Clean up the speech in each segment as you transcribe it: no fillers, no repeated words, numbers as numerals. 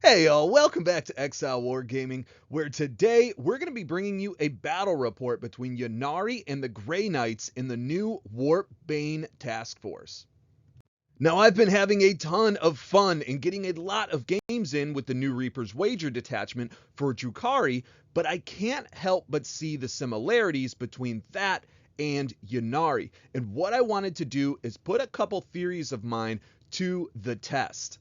Hey y'all, welcome back to Exile Wargaming, where today we're going to be bringing you a battle report between Ynnari and the Grey Knights in the new Warpbane task force. Now, I've been having a ton of fun and getting a lot of games in with the new Reaper's Wager detachment for Drukhari, but I can't help but see the similarities between that and Ynnari. And what I wanted to do is put a couple theories of mine to the test.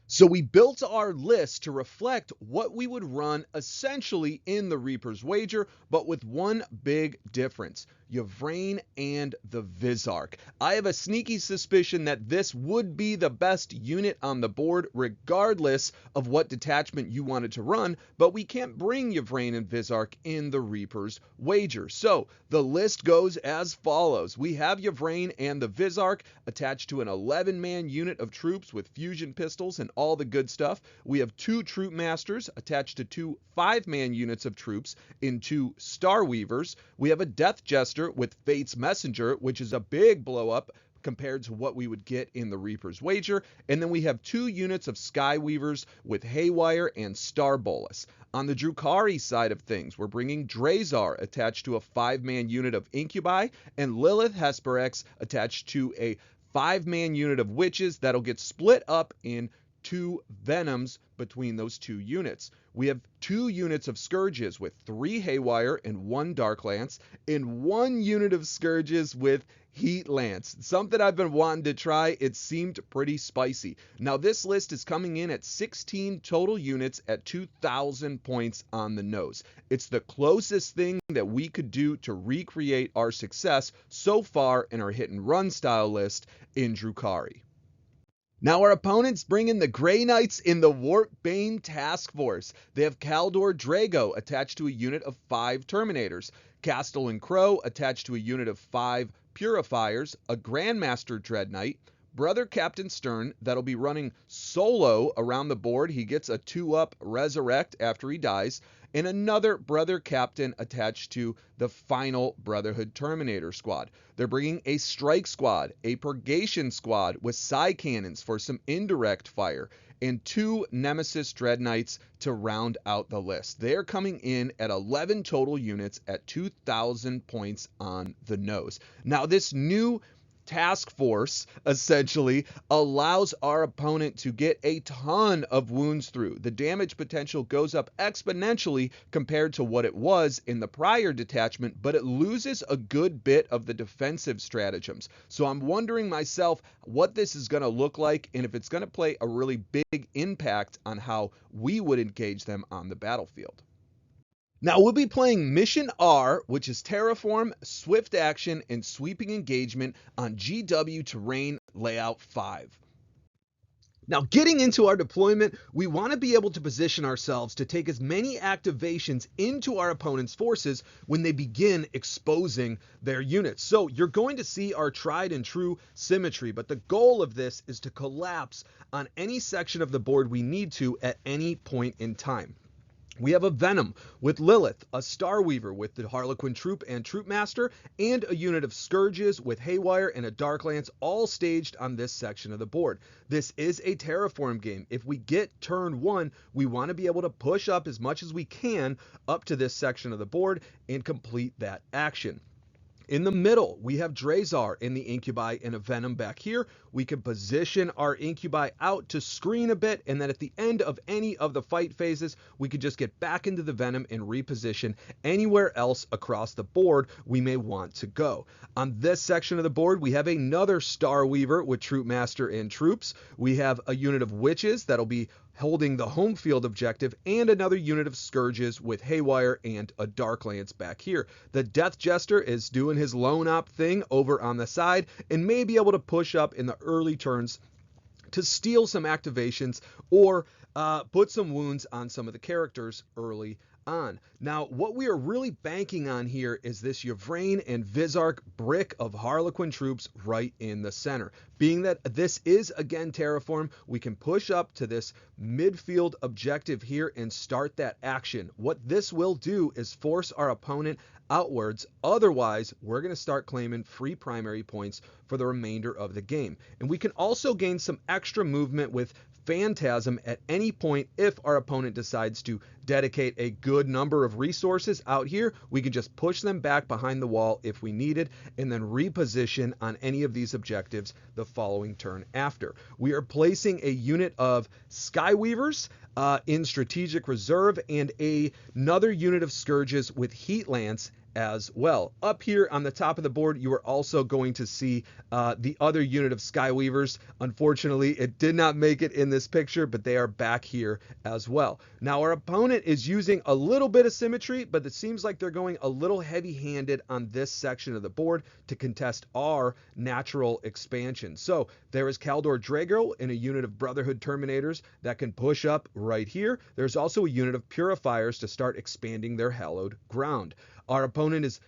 So we built our list to reflect what we would run essentially in the Reaper's Wager, but with one big difference: Yvraine and the Vizarch. I have a sneaky suspicion that this would be the best unit on the board regardless of what detachment you wanted to run, but we can't bring Yvraine and Vizarch in the Reaper's Wager. So the list goes as follows. We have Yvraine and the Vizarch attached to an 11-man unit of troops with fusion pistols and all the good stuff. We have 2 Troop Masters attached to 2 5-man units of troops in 2 Star Weavers. We have a Death Jester with Fate's Messenger, which is a big blow up compared to what we would get in the Reaper's Wager. And then we have 2 units of Sky Weavers with Haywire and Star Bolus. On the Drukhari side of things, we're bringing Drazar attached to a 5-man unit of Incubi, and Lilith Hesperex attached to a 5-man unit of Witches that'll get split up in 2 Venoms between those 2 units. We have 2 units of Scourges with 3 Haywire and 1 Dark Lance, and 1 unit of Scourges with Heat Lance. Something I've been wanting to try. It seemed pretty spicy. Now this list is coming in at 16 total units at 2,000 points on the nose. It's the closest thing that we could do to recreate our success so far in our hit and run style list in Drukhari. Now our opponents bring in the Grey Knights in the Warpbane task force. They have Kaldor Drago attached to a unit of 5 Terminators, Castle and Crow attached to a unit of 5 Purifiers, a Grandmaster Dread Knight, Brother Captain Stern that'll be running solo around the board. He gets a 2-up Resurrect after he dies, and another Brother Captain attached to the final Brotherhood Terminator squad. They're bringing a Strike Squad, a Purgation Squad with Psy Cannons for some indirect fire, and 2 Nemesis Dread Knights to round out the list. They're coming in at 11 total units at 2,000 points on the nose. Now this new task force essentially allows our opponent to get a ton of wounds through. The damage potential goes up exponentially compared to what it was in the prior detachment, but it loses a good bit of the defensive stratagems. So I'm wondering myself what this is going to look like and if it's going to play a really big impact on how we would engage them on the battlefield. Now we'll be playing Mission R, which is Terraform, Swift Action, and Sweeping Engagement on GW Terrain Layout 5. Now getting into our deployment, we want to be able to position ourselves to take as many activations into our opponent's forces when they begin exposing their units. So you're going to see our tried and true symmetry, but the goal of this is to collapse on any section of the board we need to at any point in time. We have a Venom with Lilith, a Star Weaver with the Harlequin Troop and Troop Master, and a unit of Scourges with Haywire and a Dark Lance, all staged on this section of the board. This is a Terraform game. If we get turn 1, we want to be able to push up as much as we can up to this section of the board and complete that action. In the middle, we have Drazar in the Incubi and a Venom back here. We can position our Incubi out to screen a bit, and then at the end of any of the fight phases, we could just get back into the Venom and reposition anywhere else across the board we may want to go. On this section of the board, we have another Star Weaver with Troop Master and troops. We have a unit of Witches that'll be holding the home field objective, and another unit of Scourges with Haywire and a Dark Lance back here. The Death Jester is doing his lone op thing over on the side and may be able to push up in the early turns to steal some activations or put some wounds on some of the characters early on. Now, what we are really banking on here is this Yvraine and Vizark brick of Harlequin troops right in the center. Being that this is, again, terraform, we can push up to this midfield objective here and start that action. What this will do is force our opponent outwards. Otherwise, we're going to start claiming free primary points for the remainder of the game. And we can also gain some extra movement with Phantasm at any point if our opponent decides to dedicate a good number of resources out here. We can just push them back behind the wall if we needed, and then reposition on any of these objectives the following turn after. We are placing a unit of Skyweavers in strategic reserve and another unit of Scourges with Heat Lance as well. Up here on the top of the board, you are also going to see the other unit of Skyweavers. Unfortunately, it did not make it in this picture, but they are back here as well. Now, our opponent is using a little bit of symmetry, but it seems like they're going a little heavy-handed on this section of the board to contest our natural expansion. So there is Kaldor Drago in a unit of Brotherhood Terminators that can push up right here. There's also a unit of Purifiers to start expanding their hallowed ground. Our opponent is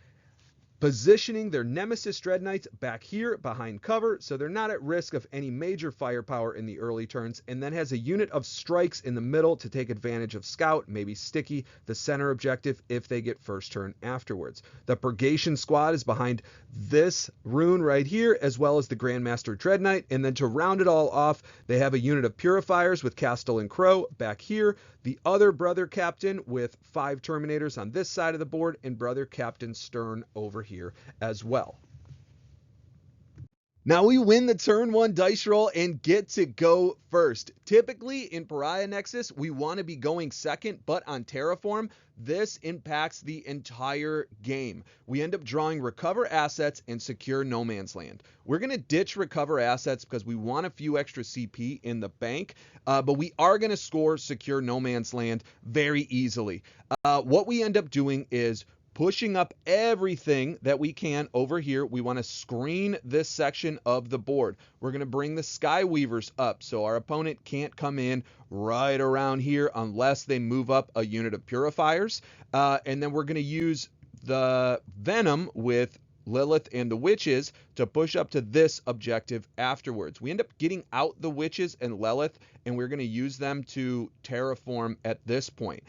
positioning their Nemesis Dread Knights back here behind cover, so they're not at risk of any major firepower in the early turns, and then has a unit of Strikes in the middle to take advantage of Scout, maybe Sticky, the center objective, if they get first turn afterwards. The Purgation Squad is behind this rune right here, as well as the Grandmaster Dread Knight, and then to round it all off, they have a unit of Purifiers with Castellan Crow back here, the other Brother Captain with 5 Terminators on this side of the board, and Brother Captain Stern over here as well. Now we win the turn 1 dice roll and get to go first. Typically in Pariah Nexus, we want to be going second, but on Terraform, this impacts the entire game. We end up drawing Recover Assets and Secure No Man's Land. We're going to ditch Recover Assets because we want a few extra CP in the bank, but we are going to score Secure No Man's Land very easily. What we end up doing is pushing up everything that we can over here. We want to screen this section of the board. We're going to bring the Skyweavers up so our opponent can't come in right around here unless they move up a unit of Purifiers. And then we're going to use the Venom with Lilith and the Witches to push up to this objective afterwards. We end up getting out the Witches and Lilith, and we're going to use them to terraform at this point.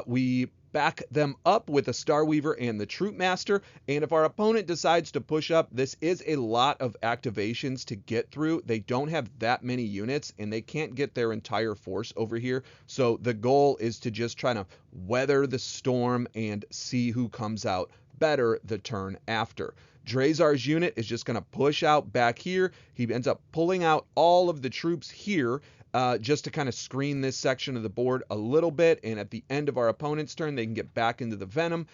We back them up with the Starweaver and the Troop Master, and if our opponent decides to push up, this is a lot of activations to get through. They don't have that many units, and they can't get their entire force over here, so the goal is to just try to weather the storm and see who comes out better the turn after. Drazar's unit is just going to push out back here. He ends up pulling out all of the troops here just to kind of screen this section of the board a little bit, and at the end of our opponent's turn, they can get back into the Venom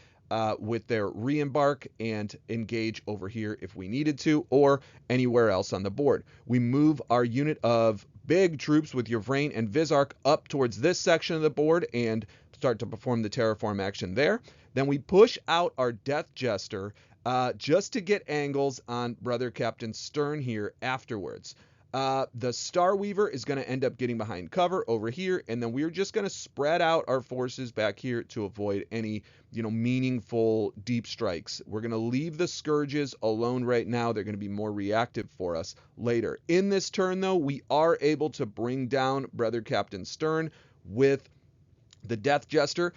with their re-embark and engage over here if we needed to, or anywhere else on the board. We move our unit of big troops with Yvraine and Vizark up towards this section of the board and start to perform the terraform action there. Then we push out our Death Jester just to get angles on Brother Captain Stern here afterwards. The Starweaver is going to end up getting behind cover over here, and then we're just going to spread out our forces back here to avoid any, meaningful deep strikes. We're going to leave the Scourges alone right now. They're going to be more reactive for us later. In this turn, though, we are able to bring down Brother Captain Stern with the Death Jester.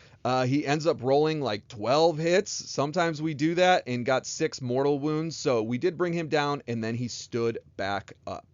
He ends up rolling like 12 hits. Sometimes we do that, and got 6 mortal wounds. So we did bring him down, and then he stood back up.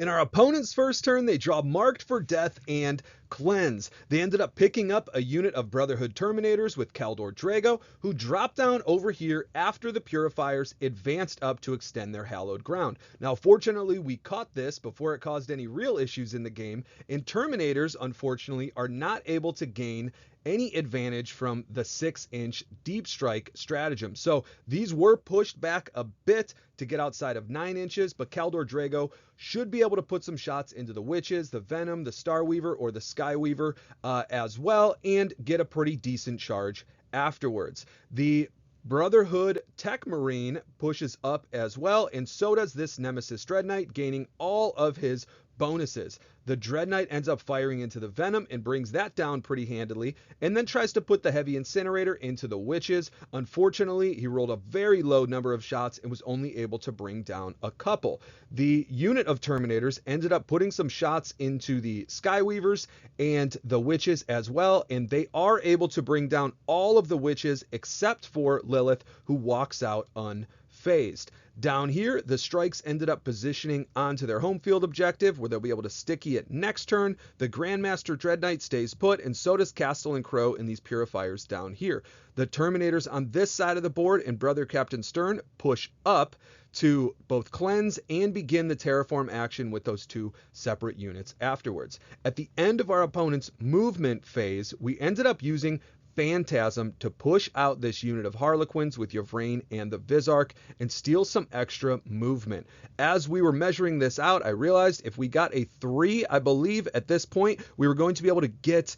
In our opponent's first turn, they draw Marked for Death and Cleanse. They ended up picking up a unit of Brotherhood Terminators with Kaldor Drago, who dropped down over here after the Purifiers advanced up to extend their hallowed ground. Now, fortunately, we caught this before it caused any real issues in the game, and Terminators, unfortunately, are not able to gain any advantage from the 6-inch deep strike stratagem. So these were pushed back a bit to get outside of 9 inches, but Kaldor Drago should be able to put some shots into the Witches, the Venom, the Starweaver, or the Skyweaver as well, and get a pretty decent charge afterwards. The Brotherhood Tech Marine pushes up as well, and so does this Nemesis Dread Knight, gaining all of his Bonuses. The Dread Knight ends up firing into the Venom and brings that down pretty handily, and then tries to put the Heavy Incinerator into the Witches. Unfortunately, he rolled a very low number of shots and was only able to bring down a couple. The unit of Terminators ended up putting some shots into the Skyweavers and the Witches as well, and they are able to bring down all of the Witches except for Lilith, who walks out unfazed. Down here, the strikes ended up positioning onto their home field objective, where they'll be able to sticky it next turn. The Grandmaster Dread Knight stays put, and so does Castle and Crow in these purifiers down here. The Terminators on this side of the board and Brother Captain Stern push up to both cleanse and begin the terraform action with those two separate units afterwards. At the end of our opponent's movement phase, we ended up using Phantasm to push out this unit of Harlequins with Yvraine and the Vizark and steal some extra movement. As we were measuring this out, I realized if we got a 3, I believe at this point, we were going to be able to get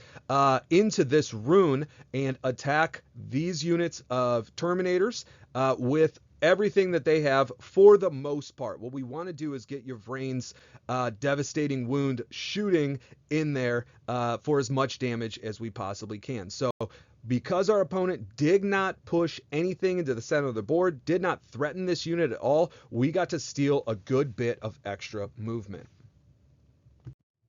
into this rune and attack these units of Terminators with everything that they have for the most part. What we want to do is get Yvraine's devastating wound shooting in there for as much damage as we possibly can. So because our opponent did not push anything into the center of the board, did not threaten this unit at all, we got to steal a good bit of extra movement.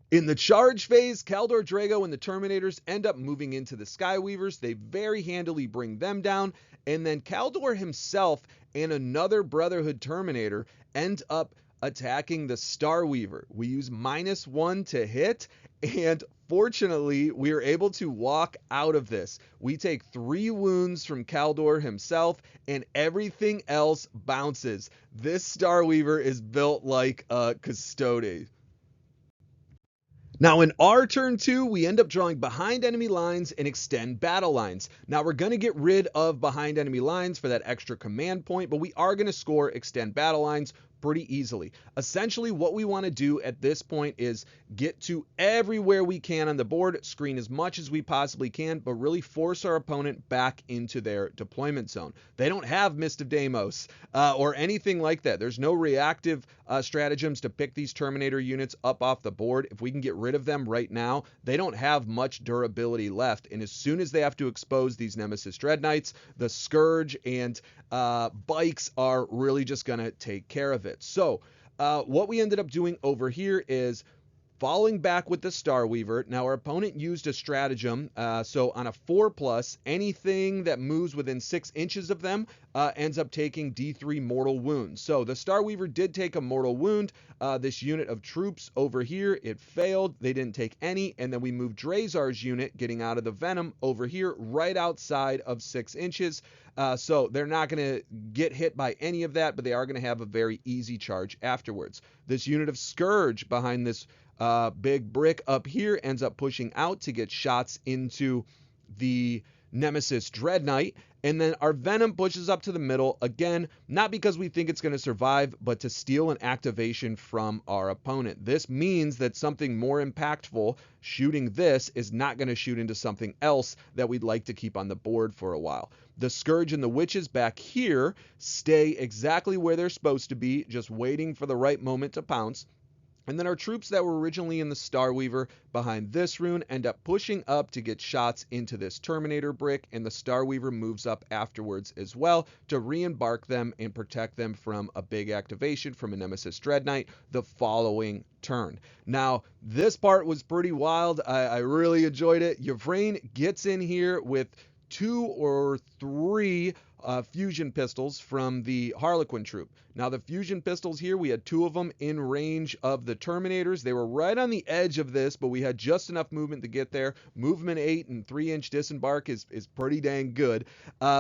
In the charge phase, Kaldor Drago and the Terminators end up moving into the Skyweavers. They very handily bring them down, and then Kaldor himself and another Brotherhood Terminator end up attacking the Starweaver. We use -1 to hit, and fortunately, we are able to walk out of this. We take 3 wounds from Kaldor himself, and everything else bounces. This Starweaver is built like a Custode. Now in our turn 2, we end up drawing behind enemy lines and extend battle lines. Now we're going to get rid of behind enemy lines for that extra command point, but we are going to score extend battle lines pretty easily. Essentially, what we want to do at this point is get to everywhere we can on the board, screen as much as we possibly can, but really force our opponent back into their deployment zone. They don't have Mist of Deimos or anything like that. There's no reactive stratagems to pick these Terminator units up off the board. If we can get rid of them right now, they don't have much durability left. And as soon as they have to expose these Nemesis Dread Knights, the Scourge and bikes are really just going to take care of it. So what we ended up doing over here is falling back with the Starweaver. Now our opponent used a stratagem, so on a 4+, anything that moves within 6 inches of them ends up taking D3 mortal wounds. So the Starweaver did take a mortal wound. This unit of troops over here, it failed. They didn't take any, and then we moved Drazar's unit, getting out of the Venom, over here right outside of 6 inches. So they're not going to get hit by any of that, but they are going to have a very easy charge afterwards. This unit of Scourge behind this big brick up here ends up pushing out to get shots into the Nemesis Dread Knight, and then our Venom pushes up to the middle, again, not because we think it's going to survive, but to steal an activation from our opponent. This means that something more impactful, shooting this, is not going to shoot into something else that we'd like to keep on the board for a while. The Scourge and the Witches back here stay exactly where they're supposed to be, just waiting for the right moment to pounce. And then our troops that were originally in the Starweaver behind this rune end up pushing up to get shots into this Terminator brick, and the Starweaver moves up afterwards as well to re-embark them and protect them from a big activation from a Nemesis Dread Knight the following turn. Now, this part was pretty wild. I really enjoyed it. Yvraine gets in here with 2 or 3 fusion pistols from the Harlequin troop. Now the fusion pistols here, we had 2 of them in range of the Terminators. They were right on the edge of this, but we had just enough movement to get there. Movement 8 and 3-inch disembark is pretty dang good.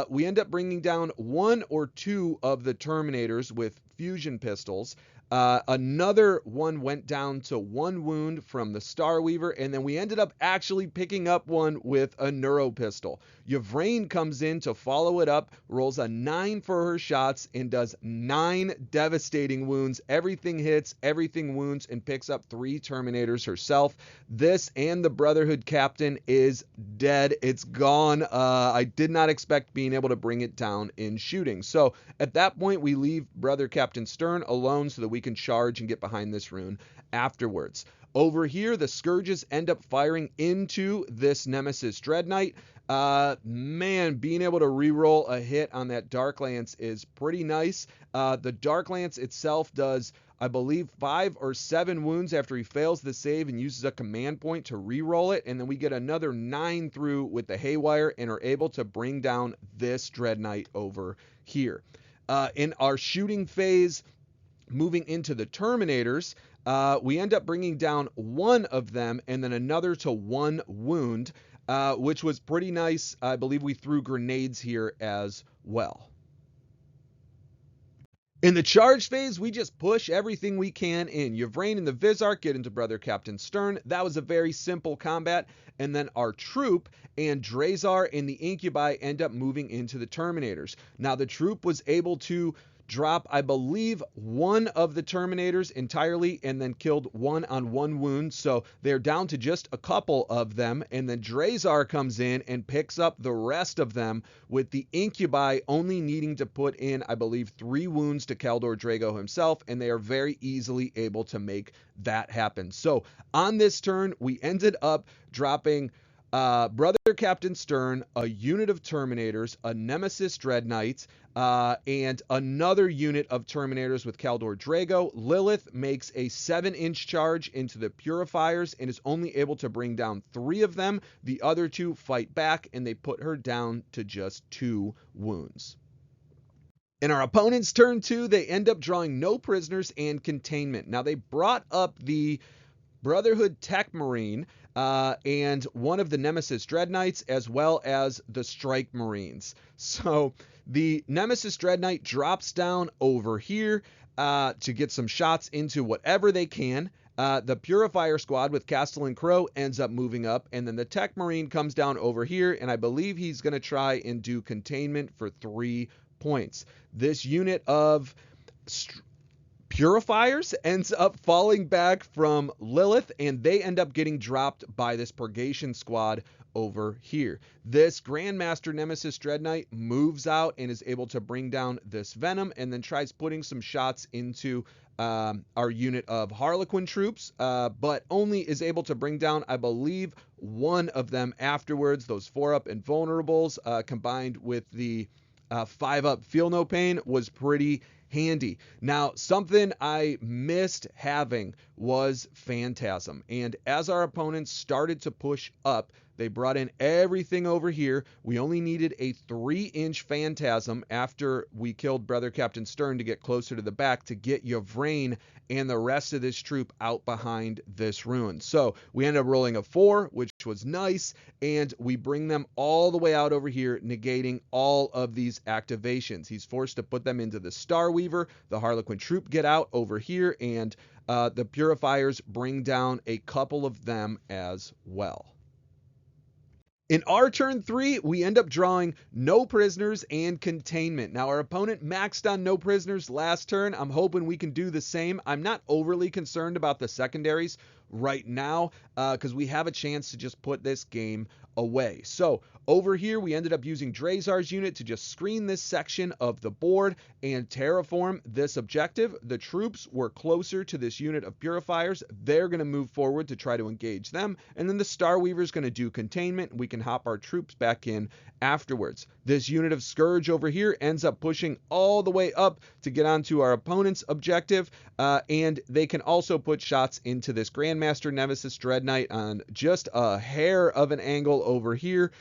We end up bringing down 1 or 2 of the Terminators with fusion pistols. Another one went down to 1 wound from the Starweaver, and then we ended up actually picking up one with a Neuro Pistol. Yvraine comes in to follow it up, rolls a 9 for her shots, and does 9 devastating wounds. Everything hits, everything wounds, and picks up 3 Terminators herself. This and the Brotherhood Captain is dead. It's gone. I did not expect being able to bring it down in shooting. So at that point, we leave Brother Captain Captain Stern alone so that we can charge and get behind this rune afterwards. Over here, the Scourges end up firing into this Nemesis Dread Knight. Man, being able to reroll a hit on that Dark Lance is pretty nice. The Dark Lance itself does, I believe, 5 or 7 wounds after he fails the save and uses a command point to reroll it, and then we get another 9 through with the Haywire and are able to bring down this Dread Knight over here. In our shooting phase, moving into the Terminators, we end up bringing down one of them and then another to 1 wound, which was pretty nice. I believe we threw grenades here as well. In the charge phase, we just push everything we can in. Yvraine and the Vizark get into Brother Captain Stern. That was a very simple combat. And then our troop and Drazar and the Incubi end up moving into the Terminators. Now, the troop was able to drop, I believe, one of the Terminators entirely and then killed one on 1 wound. So they're down to just a couple of them. And then Drazar comes in and picks up the rest of them, with the Incubi only needing to put in, I believe, 3 wounds to Kaldor Drago himself. And they are very easily able to make that happen. So on this turn, we ended up dropping Brother Captain Stern, a unit of Terminators, a Nemesis Dread Knight, and another unit of Terminators with Kaldor Drago. Lilith makes a 7-inch charge into the Purifiers and is only able to bring down 3 of them. The other 2 fight back, and they put her down to just 2 wounds. In our opponent's turn 2, they end up drawing no prisoners and containment. Now, they brought up the Brotherhood Tech Marine and one of the Nemesis Dread Knights, as well as the Strike Marines. So the Nemesis Dread Knight drops down over here to get some shots into whatever they can. The Purifier squad with Castellan Crow ends up moving up, and then the Tech Marine comes down over here, and I believe he's going to try and do containment for 3 points. This unit of Purifiers ends up falling back from Lilith, and they end up getting dropped by this Purgation squad over here. This Grandmaster Nemesis Dread Knight moves out and is able to bring down this Venom, and then tries putting some shots into our unit of Harlequin troops, but only is able to bring down, I believe, 1 of them afterwards. Those 4-up Invulnerables combined with the 5-up Feel No Pain was pretty handy. Now, something I missed having was Phantasm, and as our opponents started to push up, they brought in everything over here. We only needed a 3-inch Phantasm after we killed Brother Captain Stern to get closer to the back to get Yvraine and the rest of this troop out behind this ruin. So we ended up rolling a 4, which was nice, and we bring them all the way out over here, negating all of these activations. He's forced to put them into the Starweaver. The Harlequin troop get out over here, and the Purifiers bring down a couple of them as well. In our turn 3, we end up drawing no prisoners and containment. Now, our opponent maxed on no prisoners last turn. I'm hoping we can do the same. I'm not overly concerned about the secondaries right now because we have a chance to just put this game away. So over here, we ended up using Drazar's unit to just screen this section of the board and terraform this objective. The troops were closer to this unit of Purifiers. They're going to move forward to try to engage them. And then the Starweaver is going to do containment. We can hop our troops back in afterwards. This unit of Scourge over here ends up pushing all the way up to get onto our opponent's objective. And they can also put shots into this Grandmaster Nemesis Dread Knight on just a hair of an angle over here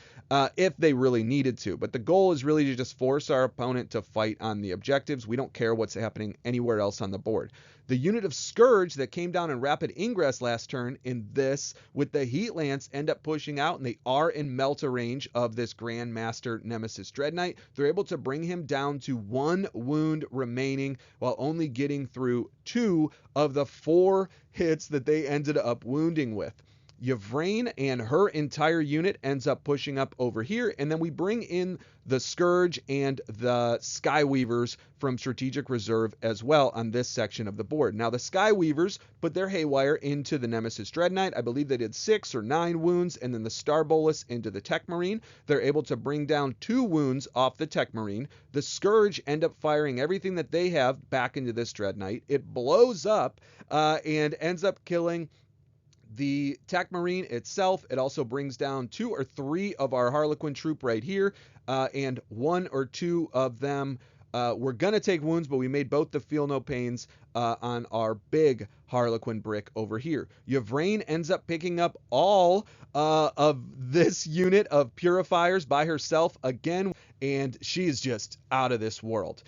if they really needed to. But the goal is really to just force our opponent to fight on the objectives. We don't care what's happening anywhere else on the board. The unit of Scourge that came down in Rapid Ingress last turn in this with the Heat Lance end up pushing out, and they are in Melta range of this Grandmaster Nemesis Dread Knight. They're able to bring him down to 1 wound remaining while only getting through 2 of the 4 hits that they ended up wounding with. Yvraine and her entire unit ends up pushing up over here, and then we bring in the Scourge and the Skyweavers from Strategic Reserve as well on this section of the board. Now, the Skyweavers put their Haywire into the Nemesis Dreadnought. I believe they did 6 or 9 wounds, and then the Star Bolus into the Tech Marine. They're able to bring down 2 wounds off the Tech Marine. The Scourge end up firing everything that they have back into this Dreadnought. It blows up and ends up killing the Tech Marine itself. It also brings down 2 or 3 of our Harlequin troop right here, and 1 or 2 of them were going to take wounds, but we made both the Feel No Pains on our big Harlequin brick over here. Yvraine ends up picking up all of this unit of Purifiers by herself again, and she is just out of this world.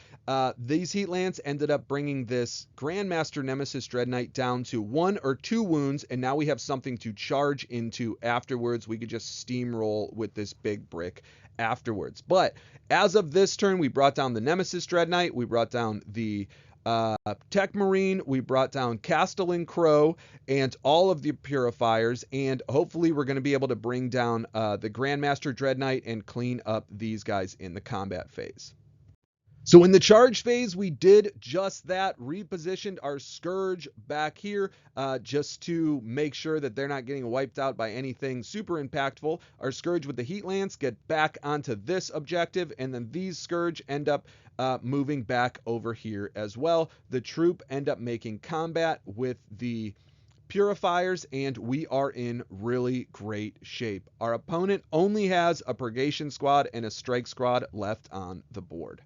These Heatlants ended up bringing this Grandmaster Nemesis Dreadnought down to 1 or 2 wounds, and now we have something to charge into afterwards. We could just steamroll with this big brick afterwards. But as of this turn, we brought down the Nemesis Dreadnought, we brought down the Tech Marine, we brought down Castellan Crow, and all of the Purifiers, and hopefully we're going to be able to bring down the Grandmaster Dreadnought and clean up these guys in the combat phase. So in the charge phase, we did just that, repositioned our Scourge back here just to make sure that they're not getting wiped out by anything super impactful. Our Scourge with the Heatlants get back onto this objective, and then these Scourge end up moving back over here as well. The troop end up making combat with the Purifiers, and we are in really great shape. Our opponent only has a Purgation Squad and a Strike Squad left on the board.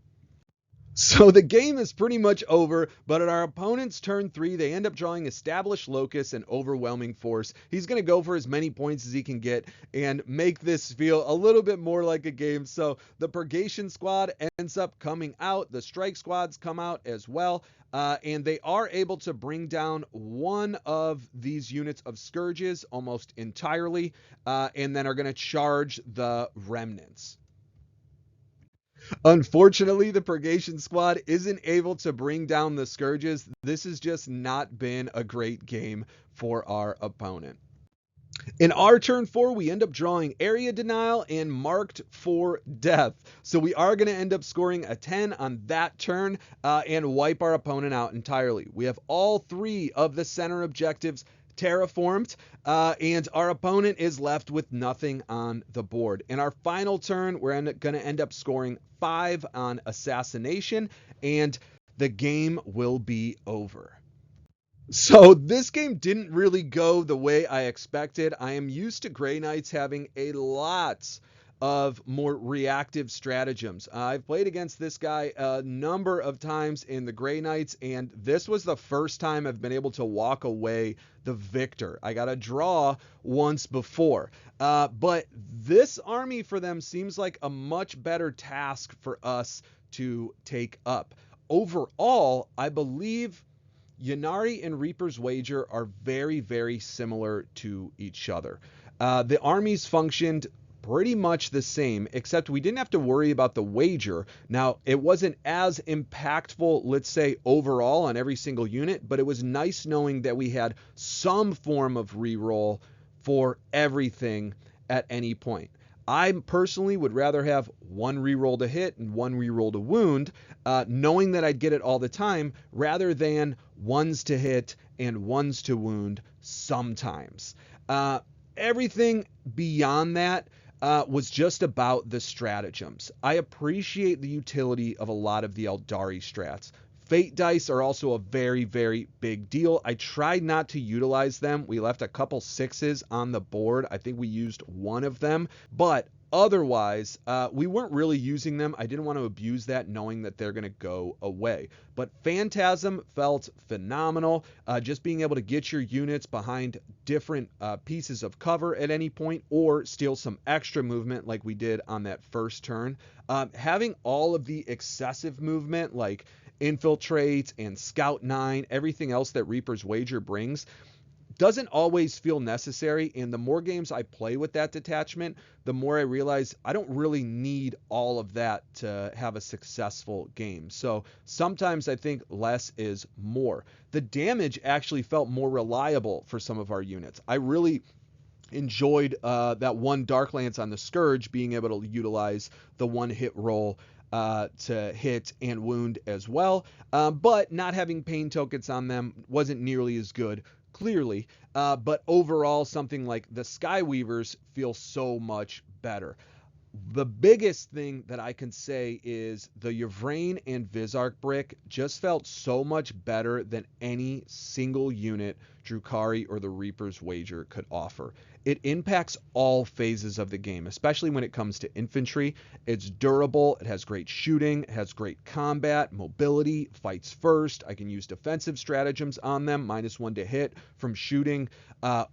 So the game is pretty much over, but at our opponent's turn 3, they end up drawing Established Locus and Overwhelming Force. He's going to go for as many points as he can get and make this feel a little bit more like a game. So the Purgation Squad ends up coming out. The Strike Squads come out as well. And they are able to bring down one of these units of Scourges almost entirely, and then are going to charge the Remnants. Unfortunately, the Purgation Squad isn't able to bring down the Scourges. This has just not been a great game for our opponent. In our turn 4, we end up drawing Area Denial and Marked for Death. So we are going to end up scoring a 10 on that turn and wipe our opponent out entirely. We have all 3 of the center objectives terraformed, and our opponent is left with nothing on the board. In our final turn, we're going to end up scoring 5 on Assassination, and the game will be over. So this game didn't really go the way I expected. I am used to Grey Knights having a lot of more reactive stratagems. I've played against this guy a number of times in the Grey Knights, and this was the first time I've been able to walk away the victor. I got a draw once before, but this army for them seems like a much better task for us to take up. Overall, I believe Ynnari and Reaper's Wager are very, very similar to each other. The armies functioned pretty much the same, except we didn't have to worry about the wager. Now, it wasn't as impactful, let's say, overall on every single unit, but it was nice knowing that we had some form of reroll for everything at any point. I personally would rather have 1 reroll to hit and 1 reroll to wound, knowing that I'd get it all the time, rather than 1s to hit and 1s to wound sometimes. Everything beyond that was just about the stratagems. I appreciate the utility of a lot of the Eldari strats. Fate dice are also a very, very big deal. I tried not to utilize them. We left a couple 6s on the board. I think we used 1 of them, but otherwise, we weren't really using them. I didn't want to abuse that, knowing that they're going to go away. But Phantasm felt phenomenal. Just being able to get your units behind different pieces of cover at any point, or steal some extra movement like we did on that first turn. Having all of the excessive movement like Infiltrate and Scout 9, everything else that Reaper's Wager brings, doesn't always feel necessary, and the more games I play with that detachment, the more I realize I don't really need all of that to have a successful game. So sometimes I think less is more. The damage actually felt more reliable for some of our units. I really enjoyed that one Dark Lance on the Scourge, being able to utilize the one hit roll to hit and wound as well. But not having pain tokens on them wasn't nearly as good, clearly. But overall, something like the Skyweavers feel so much better. The biggest thing that I can say is the Yvraine and Vizark brick just felt so much better than any single unit Drukhari or the Reaper's Wager could offer. It impacts all phases of the game, especially when it comes to infantry. It's durable, it has great shooting, it has great combat, mobility, fights first. I can use defensive stratagems on them, -1 to hit from shooting,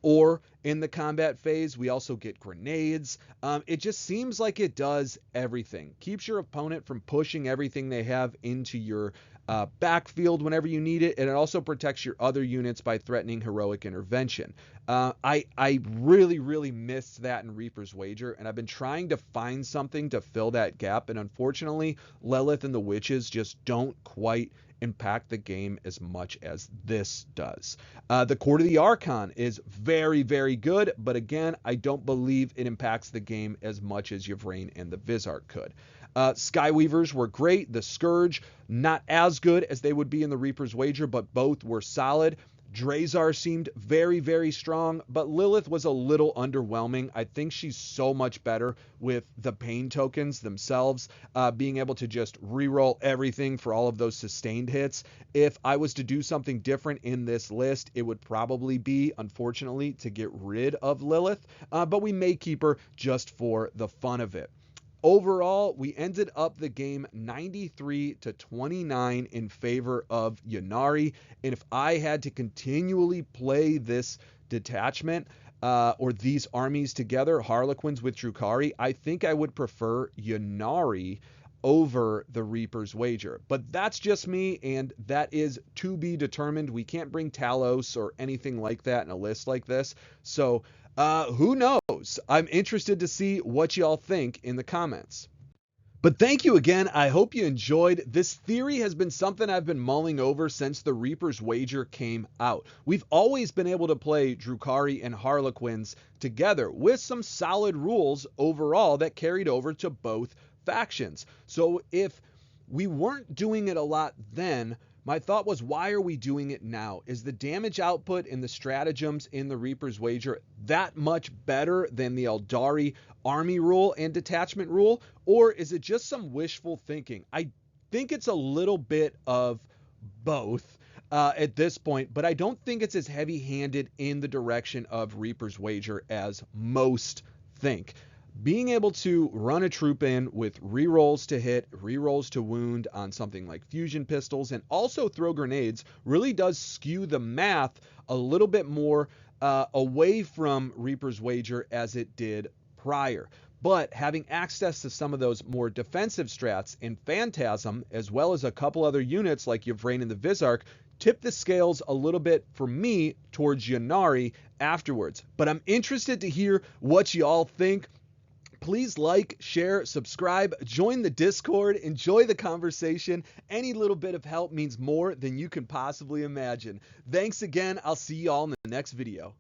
or in the combat phase, we also get grenades. It just seems like it does everything. Keeps your opponent from pushing everything they have into your backfield whenever you need it, and it also protects your other units by threatening heroic intervention. I really missed that in Reaper's Wager, and I've been trying to find something to fill that gap, and unfortunately, Lilith and the Witches just don't quite impact the game as much as this does. The Court of the Archon is very good, but again, I don't believe it impacts the game as much as Yvraine and the Vizark could. Skyweavers were great. The Scourge, not as good as they would be in the Reaper's Wager, but both were solid. Drazar seemed very strong, but Lilith was a little underwhelming. I think she's so much better with the pain tokens themselves, being able to just reroll everything for all of those sustained hits. If I was to do something different in this list, it would probably be, unfortunately, to get rid of Lilith, but we may keep her just for the fun of it. Overall, we ended up the game 93-29 in favor of Ynnari, and if I had to continually play this detachment or these armies together, Harlequins with Drukhari, I think I would prefer Ynnari over the Reaper's Wager. But that's just me, and that is to be determined. We can't bring Talos or anything like that in a list like this, so who knows? I'm interested to see what y'all think in the comments. But thank you again. I hope you enjoyed. This theory has been something I've been mulling over since the Reaper's Wager came out. We've always been able to play Drukhari and Harlequins together with some solid rules overall that carried over to both factions. So if we weren't doing it a lot then, my thought was, why are we doing it now? Is the damage output and the stratagems in the Reaper's Wager that much better than the Eldari army rule and detachment rule? Or is it just some wishful thinking? I think it's a little bit of both at this point, but I don't think it's as heavy-handed in the direction of Reaper's Wager as most think. Being able to run a troop in with rerolls to hit, rerolls to wound on something like fusion pistols, and also throw grenades really does skew the math a little bit more away from Reaper's Wager as it did prior. But having access to some of those more defensive strats in Phantasm, as well as a couple other units like Yvraine and the Vizark, tip the scales a little bit for me towards Ynnari afterwards. But I'm interested to hear what y'all think. Please like, share, subscribe, join the Discord, enjoy the conversation. Any little bit of help means more than you can possibly imagine. Thanks again. I'll see you all in the next video.